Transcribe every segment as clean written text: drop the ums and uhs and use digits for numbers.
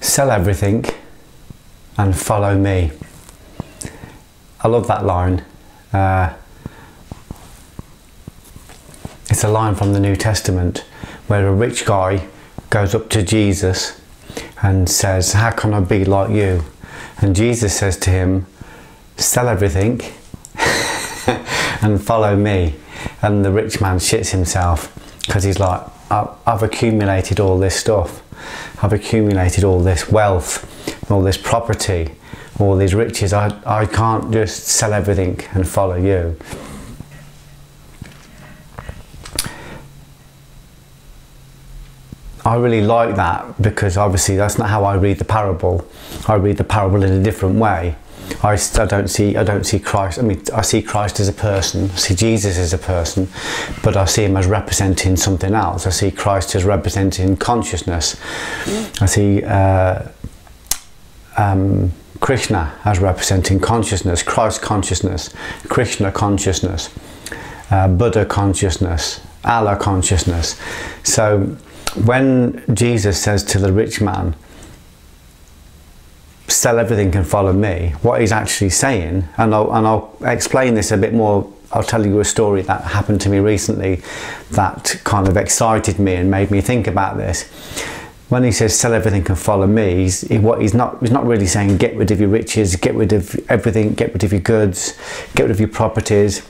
sell everything and follow me. I love that line. It's a line from the New Testament where a rich guy goes up to Jesus and says, how can I be like you? And Jesus says to him, sell everything and follow me. And the rich man shits himself because he's like, I've accumulated all this stuff. I've accumulated all this wealth, all this property, all these riches. I can't just sell everything and follow you. I really like that because obviously that's not how I read the parable. I read the parable in a different way. I don't see Christ. I mean, I see Christ as a person. I see Jesus as a person, but I see him as representing something else. I see Christ as representing consciousness. I see Krishna as representing consciousness, Christ consciousness, Krishna consciousness, Buddha consciousness, Allah consciousness. So when Jesus says to the rich man, sell everything and follow me, what he's actually saying, and I'll explain this a bit more. I'll tell you a story that happened to me recently that kind of excited me and made me think about this. When he says sell everything and follow me, he's not really saying get rid of your riches, get rid of everything, get rid of your goods, get rid of your properties.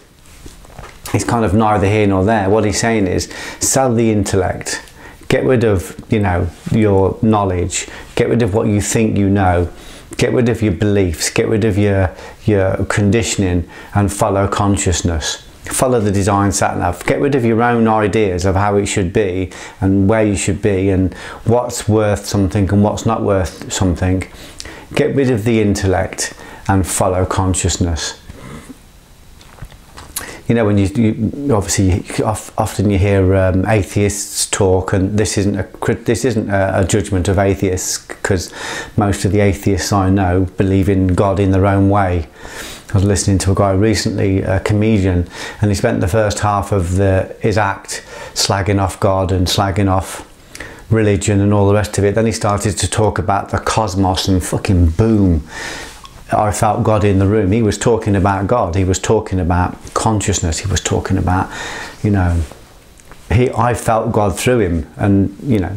It's kind of neither here nor there. What he's saying is sell the intellect, get rid of, you know, your knowledge, get rid of what you think you know, get rid of your beliefs, get rid of your conditioning and follow consciousness. Follow the design sat nav. Get rid of your own ideas of how it should be and where you should be and what's worth something and what's not worth something. Get rid of the intellect and follow consciousness. You know, when you obviously often you hear atheists talk, and this isn't a judgment of atheists, because most of the atheists I know believe in God in their own way. I was listening to a guy recently, a comedian, and he spent the first half of his act slagging off God and slagging off religion and all the rest of it. Then he started to talk about the cosmos, and fucking boom, I felt God in the room. He was talking about God. He was talking about consciousness. He was talking about, you know, I felt God through him, and you know,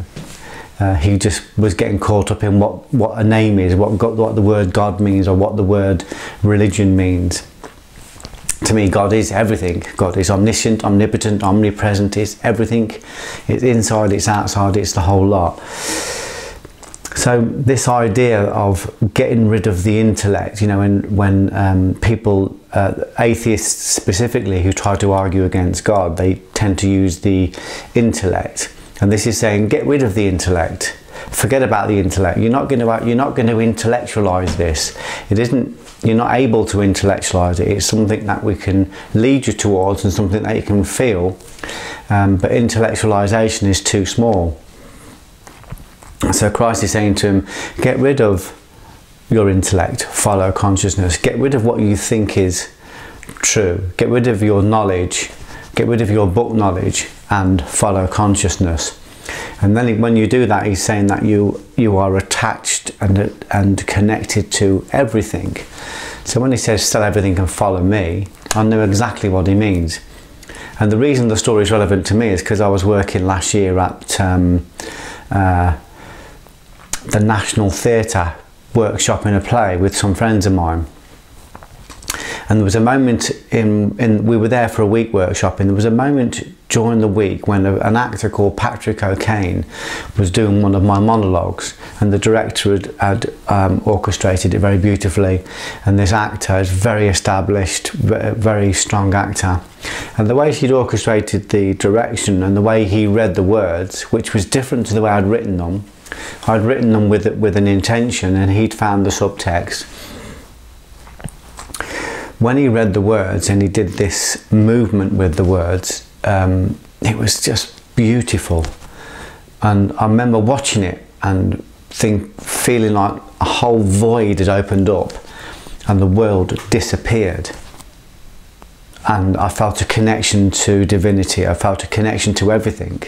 he just was getting caught up in what a name is, what the word God means, or what the word religion means. To me, God is everything. God is omniscient, omnipotent, omnipresent. It's everything. It's inside, it's outside, it's the whole lot. So this idea of getting rid of the intellect, you know, when people, atheists specifically, who try to argue against God, they tend to use the intellect. And this is saying, get rid of the intellect. Forget about the intellect. You're not going to intellectualize this. It isn't. You're not able to intellectualize it. It's something that we can lead you towards and something that you can feel. But intellectualization is too small. So Christ is saying to him, get rid of your intellect, follow consciousness. Get rid of what you think is true. Get rid of your knowledge. Get rid of your book knowledge and follow consciousness. And then when you do that, he's saying that you are attached and connected to everything. So when he says sell everything and follow me, I know exactly what he means. And the reason the story is relevant to me is because I was working last year at the National Theatre workshopping a play with some friends of mine. And there was a moment we were there for a week workshopping. There was a moment during the week when an actor called Patrick O'Kane was doing one of my monologues, and the director had orchestrated it very beautifully. And this actor is very established, very strong actor. And the way she'd orchestrated the direction and the way he read the words, which was different to the way I'd written them. I'd written them with an intention, and he'd found the subtext. When he read the words and he did this movement with the words, it was just beautiful. And I remember watching it and feeling like a whole void had opened up and the world disappeared. And I felt a connection to divinity. I felt a connection to everything.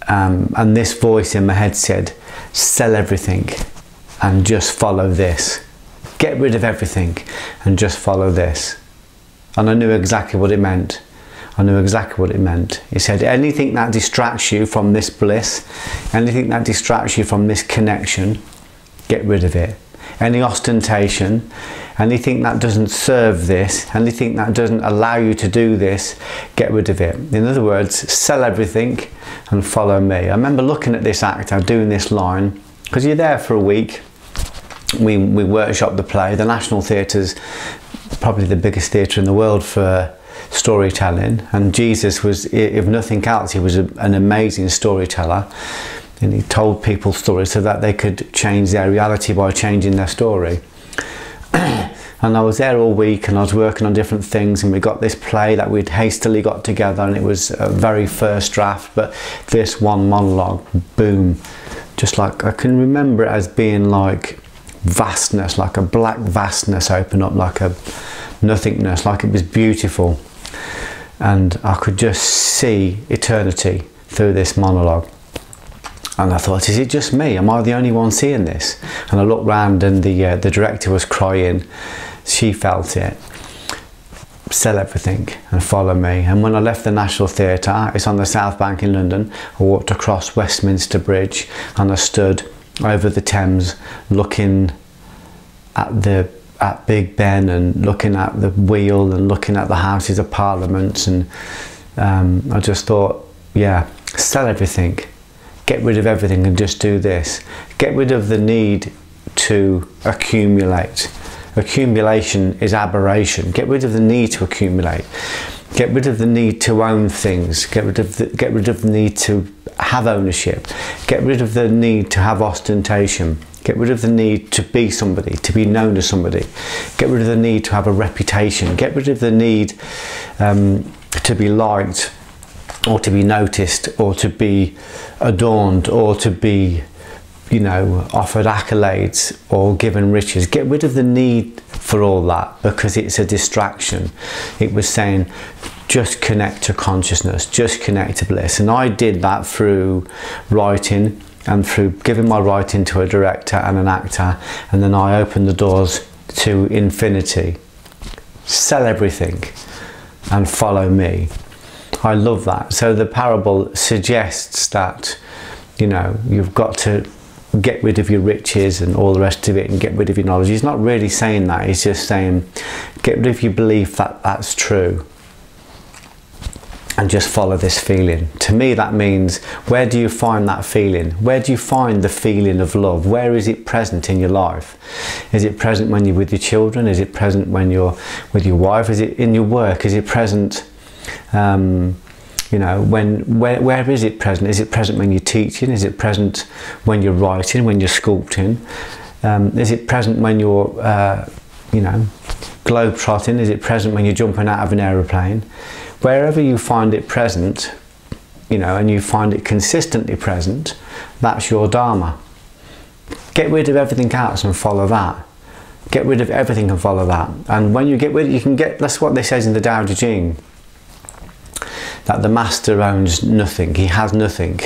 And this voice in my head said, Sell everything and just follow this. Get rid of everything and just follow this. And I knew exactly what it meant. I knew exactly what it meant. He said, anything that distracts you from this bliss, anything that distracts you from this connection, get rid of it. Any ostentation, anything that doesn't serve this, anything that doesn't allow you to do this, get rid of it. In other words, sell everything and follow me. I remember looking at this actor doing this line, because you're there for a week. We workshop the play. The National Theatre's probably the biggest theatre in the world for storytelling, and Jesus was, if nothing else, he was an amazing storyteller, and he told people stories so that they could change their reality by changing their story. And I was there all week, and I was working on different things, and we got this play that we'd hastily got together, and it was a very first draft, but this one monologue, boom, just like, I can remember it as being like vastness, like a black vastness open up, like a nothingness, like it was beautiful. And I could just see eternity through this monologue. And I thought, is it just me? Am I the only one seeing this? And I looked round, and the director was crying. She felt it. Sell everything and follow me. And when I left the National Theatre, it's on the South Bank in London, I walked across Westminster Bridge, and I stood over the Thames looking at Big Ben, and looking at the wheel, and looking at the Houses of Parliament, and I just thought, yeah, sell everything, get rid of everything and just do this. Get rid of the need to accumulate. Accumulation is aberration. Get rid of the need to accumulate. Get rid of the need to own things. Get rid of the need to have ownership. Get rid of the need to have ostentation. Get rid of the need to be somebody, to be known as somebody. Get rid of the need to have a reputation. Get rid of the need to be liked, or to be noticed, or to be adorned, or to be, you know, offered accolades or given riches. Get rid of the need for all that, because it's a distraction. It was saying, just connect to consciousness, just connect to bliss. And I did that through writing, and through giving my writing to a director and an actor, and then I opened the doors to infinity. Sell everything and follow me. I love that. So the parable suggests that, you know, you've got to get rid of your riches and all the rest of it, and get rid of your knowledge. He's not really saying that. He's just saying, get rid of your belief that that's true, and just follow this feeling. To me, that means, where do you find that feeling? Where do you find the feeling of love? Where is it present in your life? Is it present when you're with your children? Is it present when you're with your wife? Is it in your work? Is it present, you know, where is it present? Is it present when you're teaching? Is it present when you're writing, when you're sculpting? Is it present when you're, you know, globe-trotting? Is it present when you're jumping out of an aeroplane? Wherever you find it present, you know, and you find it consistently present, that's your Dharma. Get rid of everything else and follow that. Get rid of everything and follow that. And when you get rid of it, you can get, that's what they says in the Tao Te Ching, that the master owns nothing, he has nothing.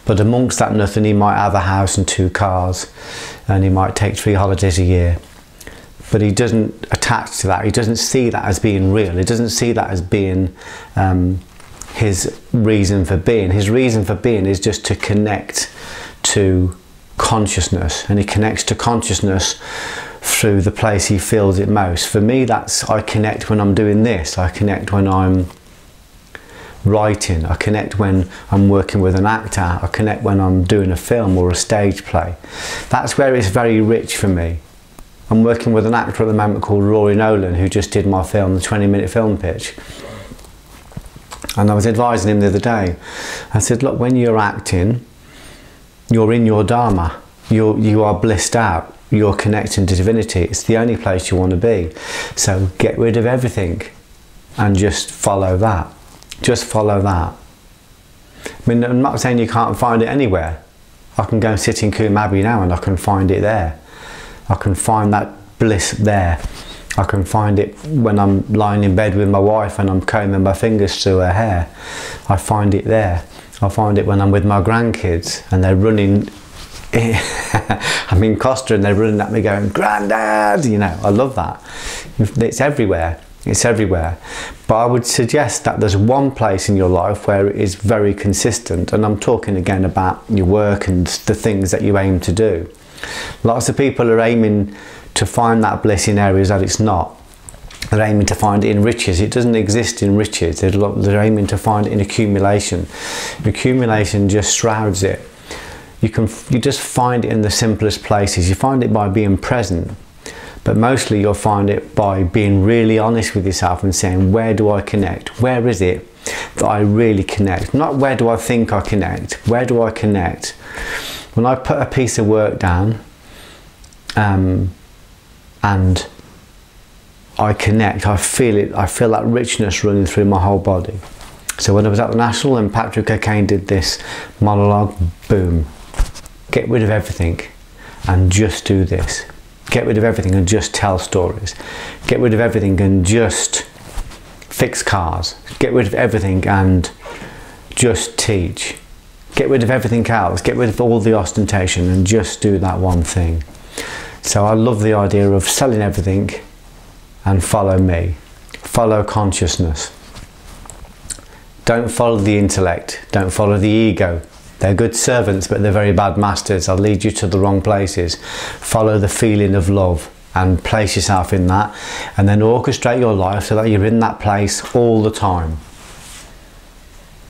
But amongst that nothing, he might have a house and 2 cars, and he might take 3 holidays a year. But he doesn't attach to that. He doesn't see that as being real. He doesn't see that as being his reason for being. His reason for being is just to connect to consciousness, and he connects to consciousness through the place he feels it most. For me, that's, I connect when I'm doing this. I connect when I'm writing. I connect when I'm working with an actor. I connect when I'm doing a film or a stage play. That's where it's very rich for me. I'm working with an actor at the moment called Rory Nolan, who just did my film, the 20-minute film pitch. And I was advising him the other day. I said, look, when you're acting, you're in your Dharma. You are blissed out. You're connecting to divinity. It's the only place you want to be. So get rid of everything and just follow that. Just follow that. I mean, I'm not saying you can't find it anywhere. I can go and sit in Coombe Abbey now and I can find it there. I can find that bliss there. I can find it when I'm lying in bed with my wife and I'm combing my fingers through her hair. I find it there. I find it when I'm with my grandkids and they're running I'm in Costa and they're running at me going, "Grandad," you know, I love that. It's everywhere. It's everywhere. But I would suggest that there's one place in your life where it is very consistent, and I'm talking again about your work and the things that you aim to do. Lots of people are aiming to find that bliss in areas that it's not. They're aiming to find it in riches. It doesn't exist in riches. They're aiming to find it in accumulation. Accumulation just shrouds it. You just find it in the simplest places. You find it by being present, but mostly you'll find it by being really honest with yourself and saying, where do I connect? Where is it that I really connect? Not where do I think I connect? Where do I connect? When I put a piece of work down and I connect, I feel it. I feel that richness running through my whole body. So when I was at the National and Patrick O'Kane did this monologue, boom, get rid of everything and just do this. Get rid of everything and just tell stories. Get rid of everything and just fix cars. Get rid of everything and just teach. Get rid of everything else. Get rid of all the ostentation and just do that one thing. So I love the idea of selling everything and follow me. Follow consciousness. Don't follow the intellect. Don't follow the ego. They're good servants, but they're very bad masters. They'll lead you to the wrong places. Follow the feeling of love and place yourself in that, and then orchestrate your life so that you're in that place all the time.